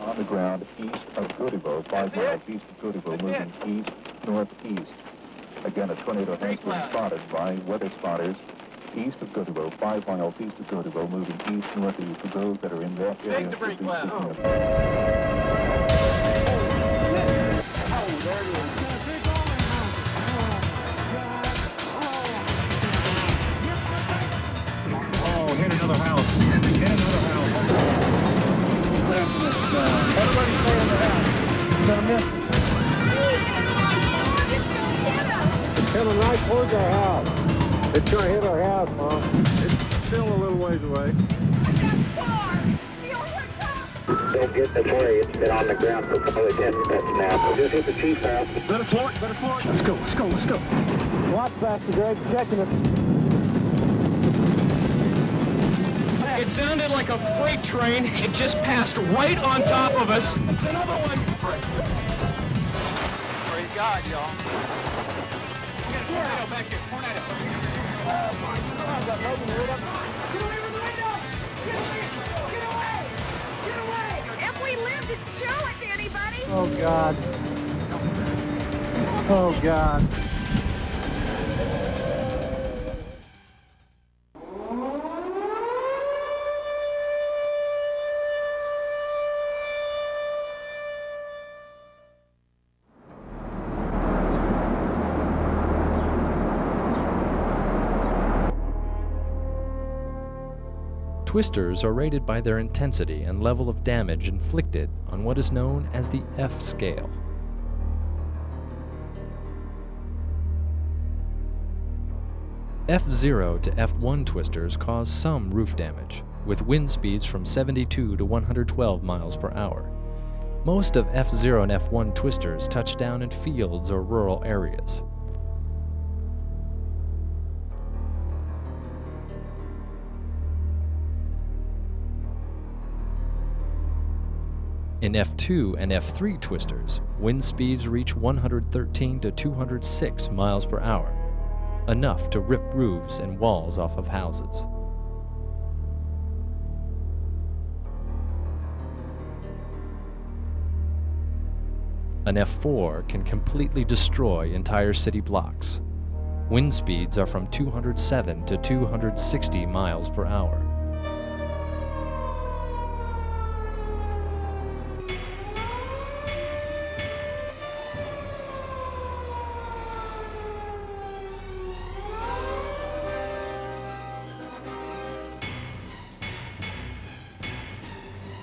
on the ground east of Goodibo, 5 miles east of Goodibo, moving east-northeast. Again, a tornado has been spotted by weather spotters east of Goodibo, 5 miles east of Goodibo, moving east-northeast. For those that are in that area, should be seeking hit another house. Hit another house. Everybody stay in the house. You're gonna miss it. It's coming right towards our house. It's gonna hit our house, Mom. It's still a little ways away. Don't get the flurry. It's been on the ground for probably 10 minutes now. So just hit the chief house. Better floor it, better floor it. Let's go, let's go, let's go. Watch back to Greg's catching us. It sounded like a freight train. It just passed right on top of us. It's another one. Praise God, y'all. We got a tornado back here. Tornado. Oh, my God. Got Logan right up. Get away from the window. Get away. Get away. Get away. If we live to show it to anybody. Oh, God. Oh, God. Twisters are rated by their intensity and level of damage inflicted on what is known as the F scale. F0 to F1 twisters cause some roof damage, with wind speeds from 72 to 112 miles per hour. Most of F0 and F1 twisters touch down in fields or rural areas. In F2 and F3 twisters, wind speeds reach 113 to 206 miles per hour, enough to rip roofs and walls off of houses. An F4 can completely destroy entire city blocks. Wind speeds are from 207 to 260 miles per hour.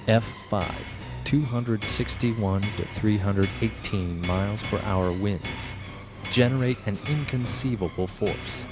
F5, 261 to 318 miles per hour winds generate an inconceivable force.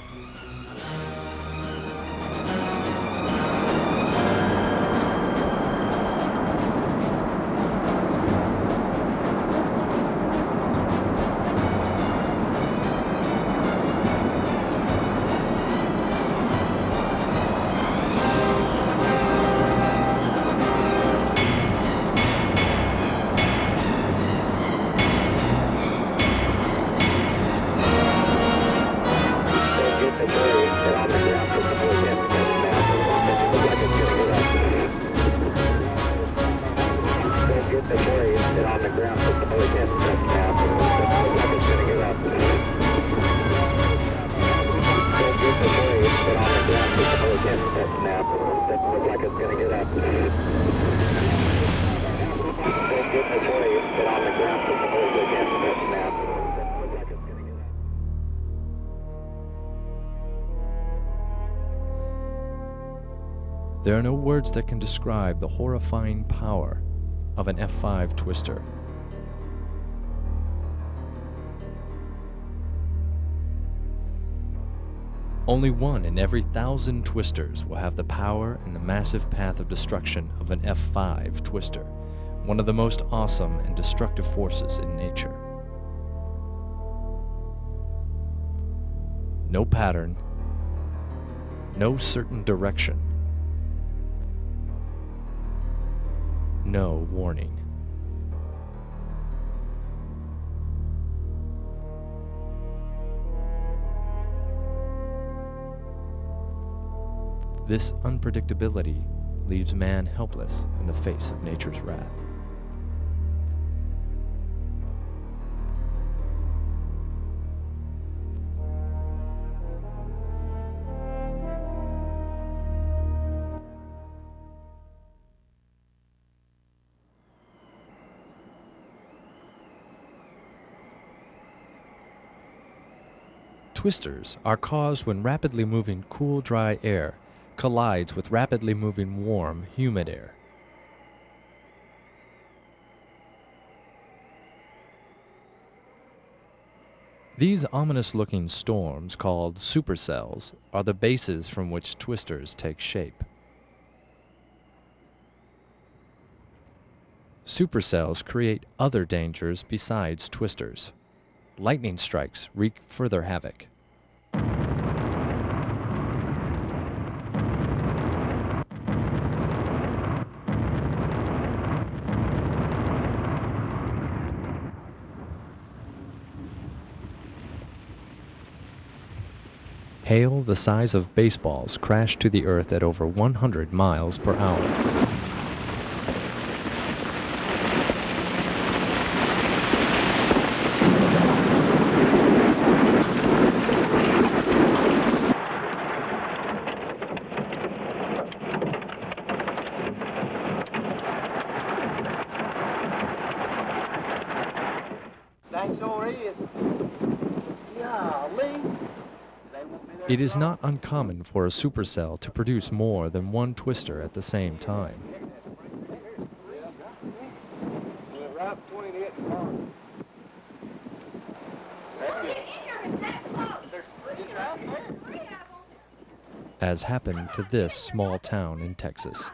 There are no words that can describe the horrifying power of an F5 twister. Only one in every 1,000 twisters will have the power and the massive path of destruction of an F5 twister, one of the most awesome and destructive forces in nature. No pattern, no certain direction, no warning. This unpredictability leaves man helpless in the face of nature's wrath. Twisters are caused when rapidly moving cool, dry air collides with rapidly moving warm, humid air. These ominous-looking storms, called supercells, are the bases from which twisters take shape. Supercells create other dangers besides twisters. Lightning strikes wreak further havoc. Hail the size of baseballs crashed to the earth at over 100 miles per hour. Dang sure is. Golly. It is not uncommon for a supercell to produce more than one twister at the same time. Right between it and mine. There's three right there. As happened to this small town in Texas.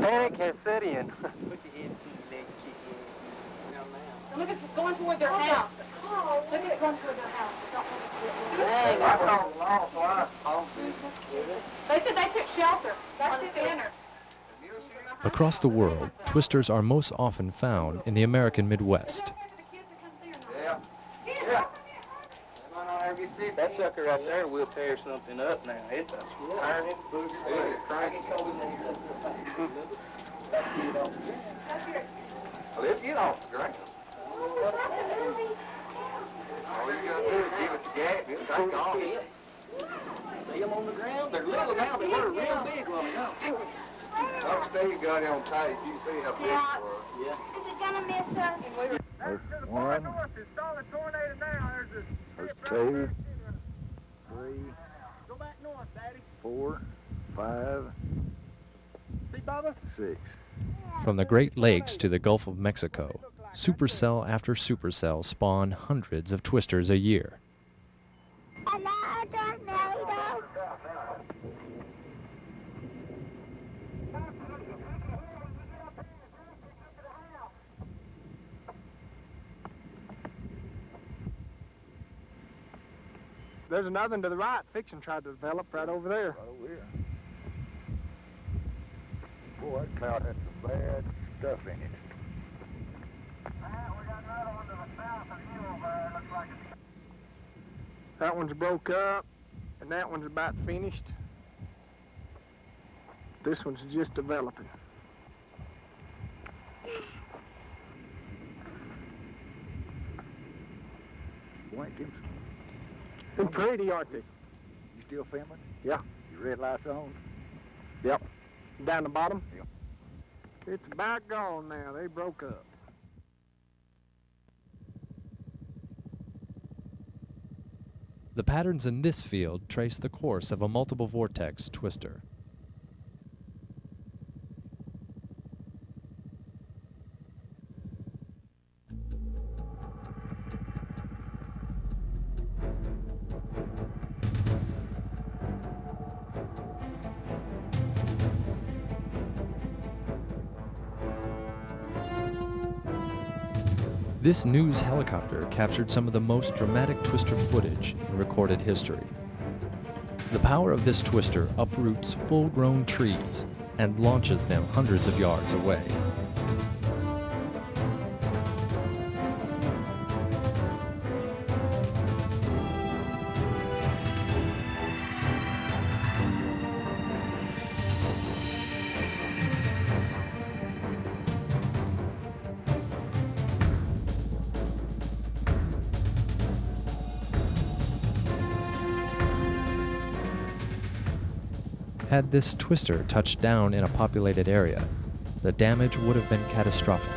Panic has set in. Put your head to your leg, kick your head. Look, it's going toward their house. Look at it going toward their house. Dang, I called the law, so I called it. They said they took shelter. That's the dinner. Across the world, twisters are most often found in the American Midwest. Yeah. Yeah. That sucker right there will tear something up now. It's a iron booger. It's cranky. Well, it'll get off the ground. All you gotta do is give it the gap. It'll take off. See them on the ground? They're little now, but they're real big when they go. Don't stay you got it on tight. You can see how big it was. Yeah. Is it gonna miss us? There's one. There's two. 3, Go back north, Daddy. 4, 5, See, Bubba? 6. From the Great Lakes to the Gulf of Mexico, supercell after supercell spawn hundreds of twisters a year. There's another one to the right. Fiction tried to develop right over there. Right over here. Boy, that cloud had some bad stuff in it. That one's broke up, and that one's about finished. This one's just developing. Blank him. They're pretty, aren't they? You still filming? Yeah. Your red light's on? Yep. Down the bottom? Yep. It's about gone now. They broke up. The patterns in this field trace the course of a multiple vortex twister. This news helicopter captured some of the most dramatic twister footage in recorded history. The power of this twister uproots full-grown trees and launches them hundreds of yards away. Had this twister touched down in a populated area, the damage would have been catastrophic.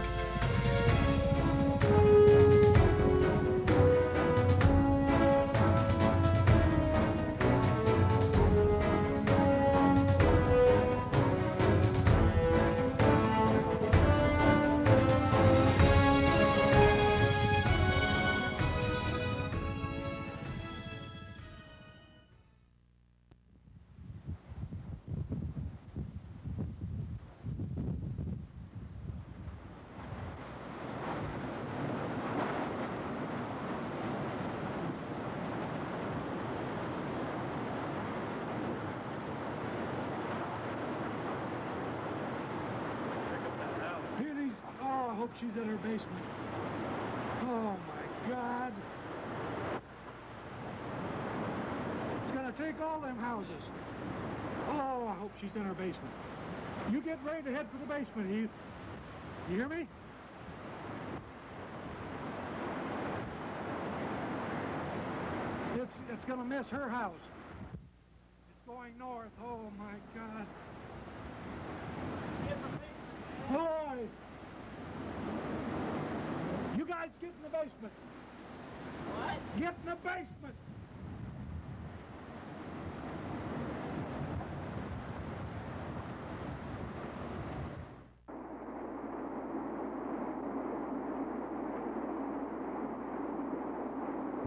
hope she's in her basement. Oh my God. It's gonna take all them houses. Oh, I hope she's in her basement. You get ready to head for the basement, Heath. You hear me? It's gonna miss her house. It's going north. Oh my God. Boy! You guys get in the basement. What? Get in the basement.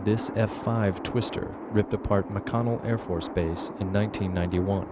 This F-5 Twister ripped apart McConnell Air Force Base in 1991.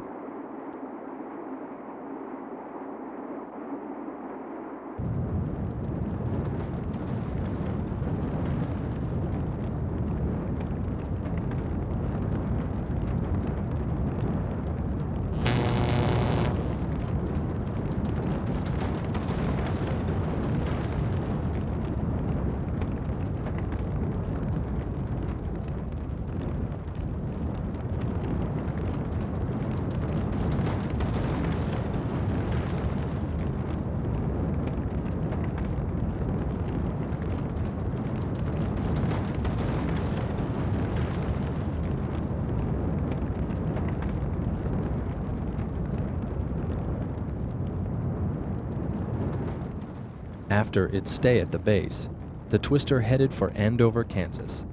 After its stay at the base, the Twister headed for Andover, Kansas.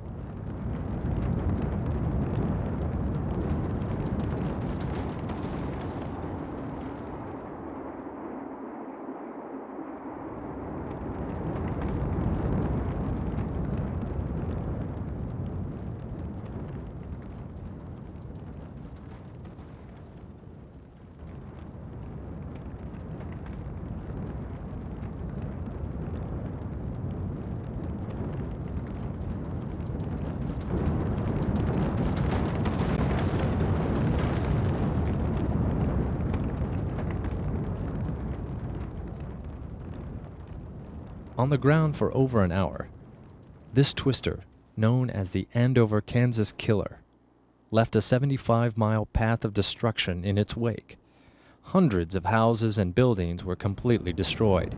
On the ground for over an hour, this Twister, known as the Andover, Kansas Killer, left a 75-mile path of destruction in its wake. Hundreds of houses and buildings were completely destroyed.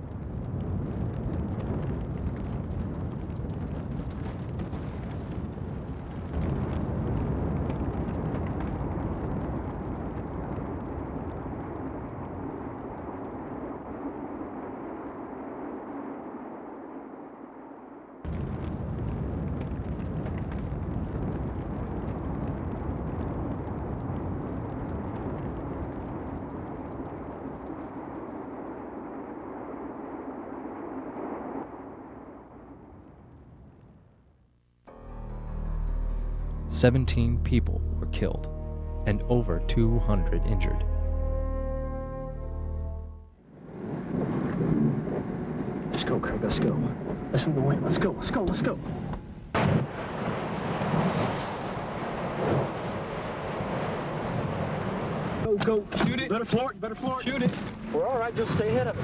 "17 people were killed and over 200 injured. Let's go, Kurt, let's go. Let's move away. Let's go, let's go, let's go. Go. Shoot it. Better floor it. Shoot it. We're all right, just stay ahead of it.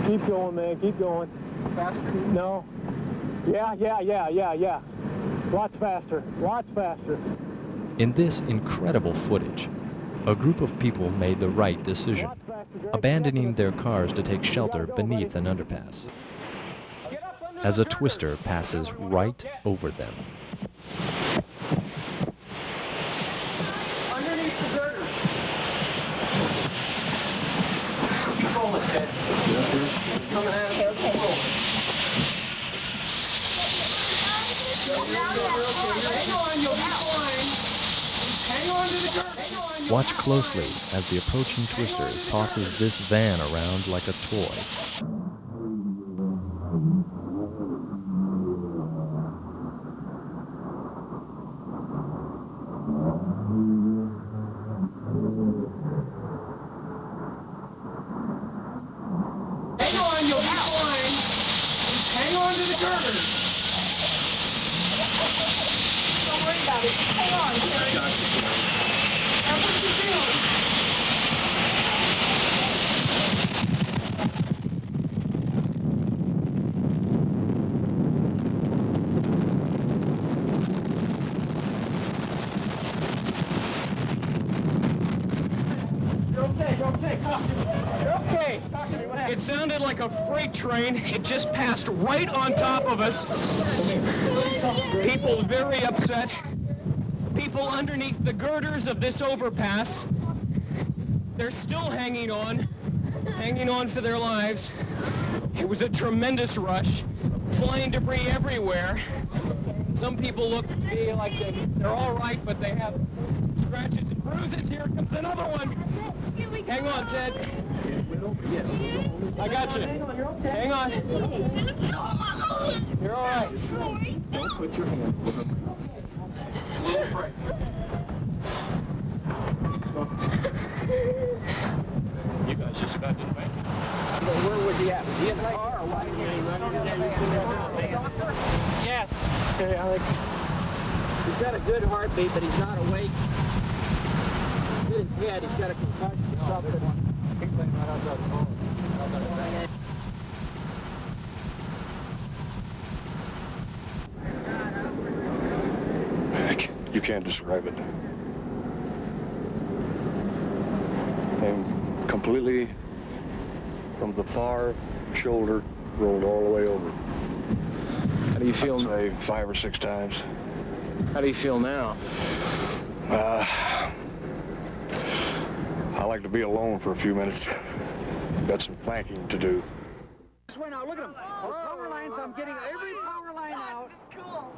Keep going, man, keep going. Faster? No. Yeah. Lots faster. In this incredible footage, a group of people made the right decision, abandoning their cars to take shelter beneath an underpass, as a Twister passes right over them. Underneath the girders. Keep rolling, Ted. It's coming at us. Keep rolling. Watch closely as the approaching Twister tosses this van around like a toy. Hang on, you'll be fine. Hang on to the girders. Don't worry about it. Hang on, sir. Now what you doing? Okay. It sounded like a freight train. It just passed right on top of us. People very upset. People underneath the girders of this overpass. They're still hanging on for their lives. It was a tremendous rush. Flying debris everywhere. Some people look to be like they're all right, but they have scratches and bruises. Here comes another one. Hang on, Ted. I got you. Hang on. You're all right. Don't put your hand over her mouth. A little fright. You guys just about did it, right? Where was he at? Was he in the car or what? Yes. Okay, Alex. He's got a good heartbeat, but he's not awake. His head, he's got a concussion. You can't describe it. And completely from the far shoulder rolled all the way over. How do you feel? I'd say 5 or 6 times. How do you feel now? I like to be alone for a few minutes. Got some thanking to do. This way now, look at them. Power lines, I'm getting every power line out. This is cool.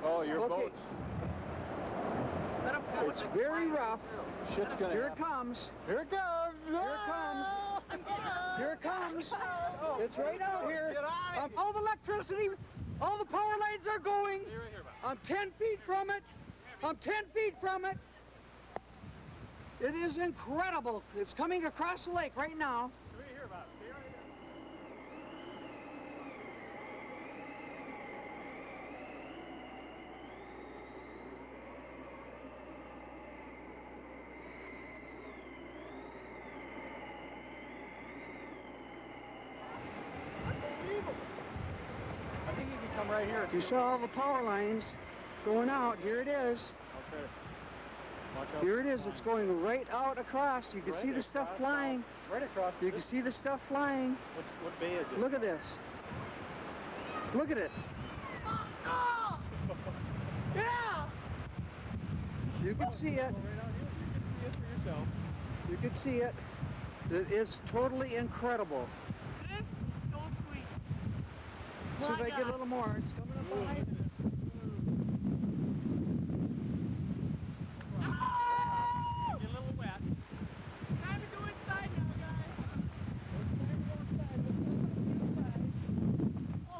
Oh, your Okay. boat's... It's very rough. Shit's gonna Here it comes. Here it comes! Here it comes. Here it comes. It's right out here. All the electricity, all the power lines are going. I'm 10 feet from it. I'm 10 feet from it. It is incredible. It's coming across the lake right now. Right here. You saw all the power lines going out. Here it is. Here it is. It's going right out across. You can see the stuff flying. Right across. You can see the stuff flying. What bay is it? Look at this. Look at it. Oh! Yeah! You can see it. You can see it for yourself. You can see it. It is totally incredible. This is so sweet. See if I get a little more. It's coming up behind. Get a little wet. Time to go inside now, guys.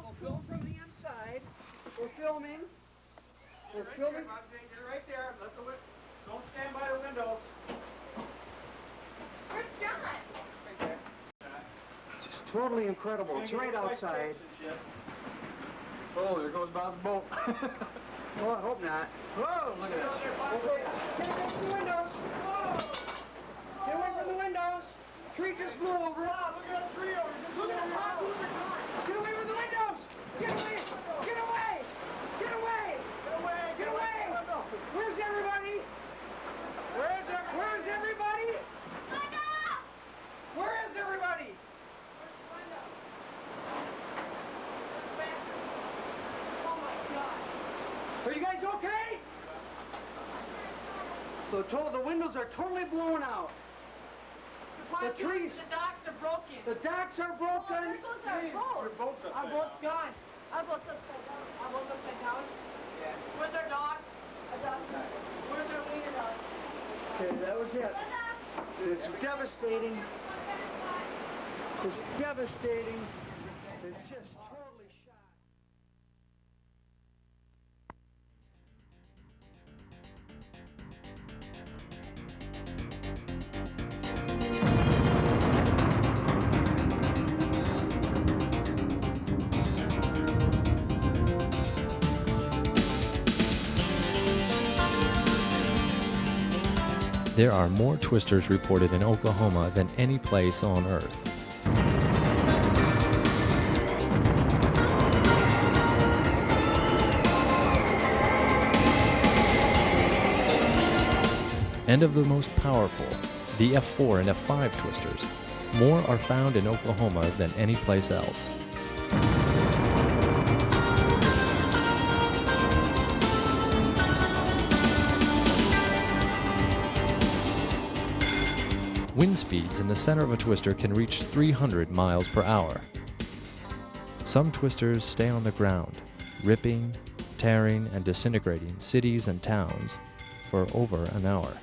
We'll film from the inside. We're filming. We're filming. Get right there. Don't stand by the windows. Where's John? Just totally incredible. It's right outside. Oh, there goes Bob's boat. Well, I hope not. Whoa, look at that shit. Get away from the windows. Get away from the windows. Tree just blew over. Look at that tree over there. Look at the top. Get away from the windows. Get away. Get away. Get away. Get away. Where's everybody? Where's everybody? Where is everybody? Are you guys okay? The windows are totally blown out. The trees. The docks are broken. The docks are broken. There goes our boat. Our boat's gone. Our boat's upside down. Our boat's upside down. Yeah. Where's our dog? Our dog. Where's our wiener dog? Okay, that was it. It's devastating. It's devastating. It's just totally shot. There are more twisters reported in Oklahoma than any place on Earth. And of the most powerful, the F4 and F5 twisters. More are found in Oklahoma than any place else. Wind speeds in the center of a twister can reach 300 miles per hour. Some twisters stay on the ground, ripping, tearing, and disintegrating cities and towns for over an hour.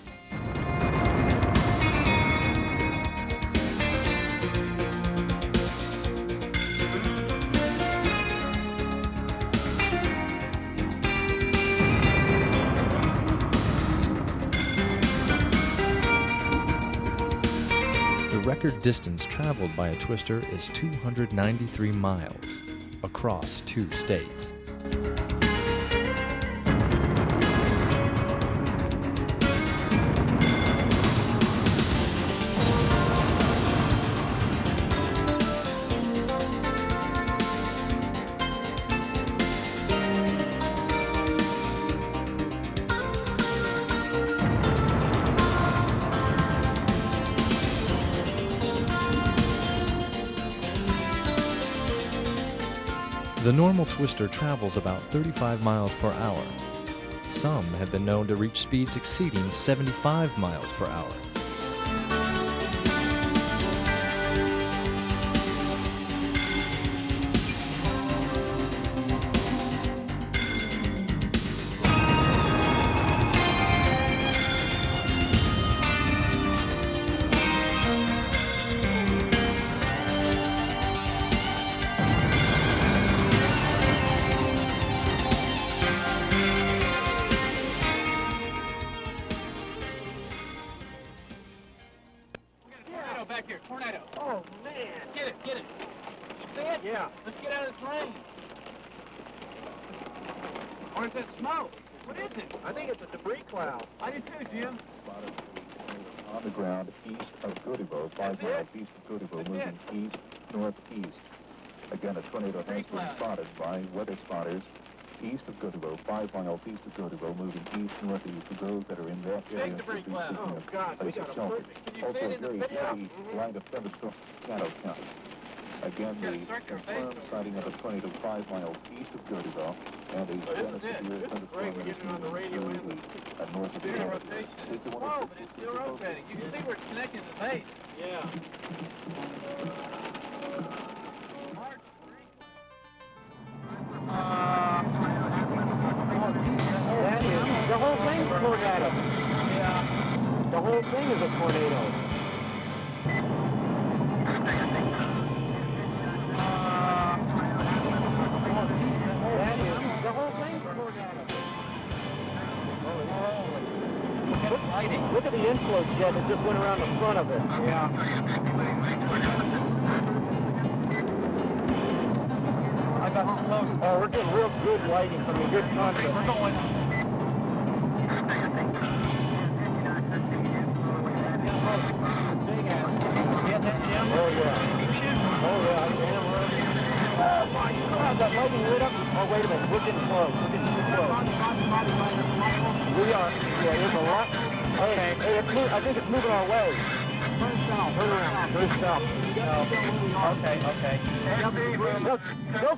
The record distance traveled by a twister is 293 miles across 2 states. The normal twister travels about 35 miles per hour. Some have been known to reach speeds exceeding 75 miles per hour. Back here, tornado. Oh, man. Get it. You see it? Yeah. Let's get out of this rain. Or is it smoke? What is it? I think it's a debris cloud. I do too, Jim. On the ground east of Goodebo, 5 miles east of Goodebo, moving east, northeast. Again, a tornado has been spotted by weather spotters east of Goodebo, 5 miles east of Goodebo, moving east, northeast. For those that are in that area, Big debris cloud. Oh, God, we got a perfect. Can you also see it in the very video? heavy line of thunderstorm in Caddo County. Again, the confirmed sighting of a tornado 5 miles east of Goodebo, and a severe thunderstorm north of the area. Rotation. It's slow, but it's still rotating. You can see where it's connected to the base. Yeah. The whole thing's a tornado. Yeah. The whole thing is a tornado. The whole thing's a tornado. Look at the inflow jet that just went around the front of it. Yeah. I got slow. Oh, we're getting real good lighting from the good contrast. We're going. Oh, yeah. I am. Oh, my God, that lighting lit up. Oh, wait a minute. We're getting close. We are. Yeah, there's a lot. Hey, I think it's moving our way. Turn south. Turn around. Turn south. Okay. Go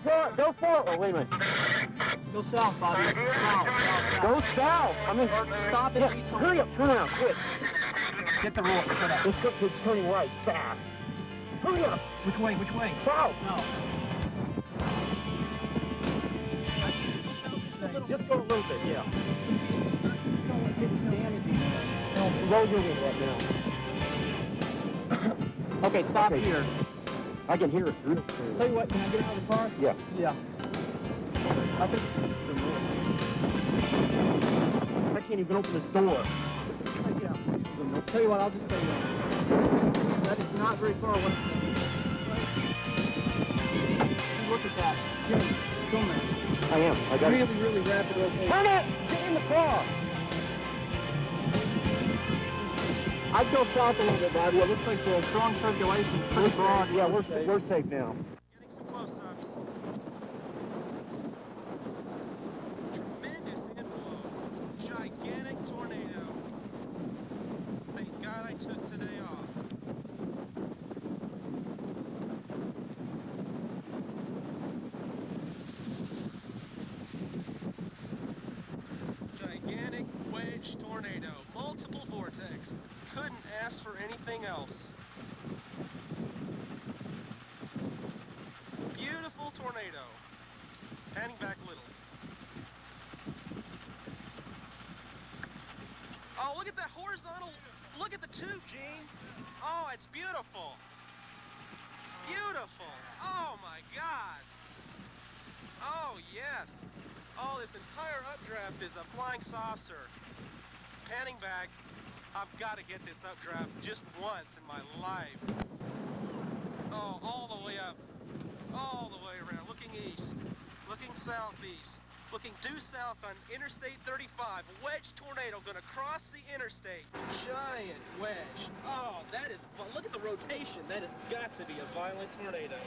for it. Oh, wait a minute. Go south, Bobby. South. Go south. I mean, stop it. Yeah, hurry up. Turn around. Quick. Get the roll. It's turning right. Fast. Hurry up. Which way? South. No. Just go a little bit, yeah. Roll your wind right now. Okay, stop here. I can hear it. Tell you what, can I get out of the car? Yeah. I can't even open this door. Tell you what, I'll just stay there. That is not very far away. Look at that. Jimmy, film that. I am. I got really rapid rotation. Turn it! Get in the car! I'd go south a little bit, Bobby. It looks like the strong circulation is pretty broad. Yeah, we're safe now. Getting some close-ups. Tremendous inflow. Gigantic tornado. Thank God I took today ask for anything else. Beautiful tornado. Panning back a little. Oh, look at that horizontal. Look at the tube, Gene. Oh, it's beautiful. Beautiful. Oh, my God. Oh, yes. Oh, this entire updraft is a flying saucer. Panning back. I've got to get this updraft just once in my life. Oh, all the way up. All the way around. Looking east. Looking southeast. Looking due south on Interstate 35. A wedge tornado gonna cross the interstate. Giant wedge. Oh, that is, look at the rotation. That has got to be a violent tornado.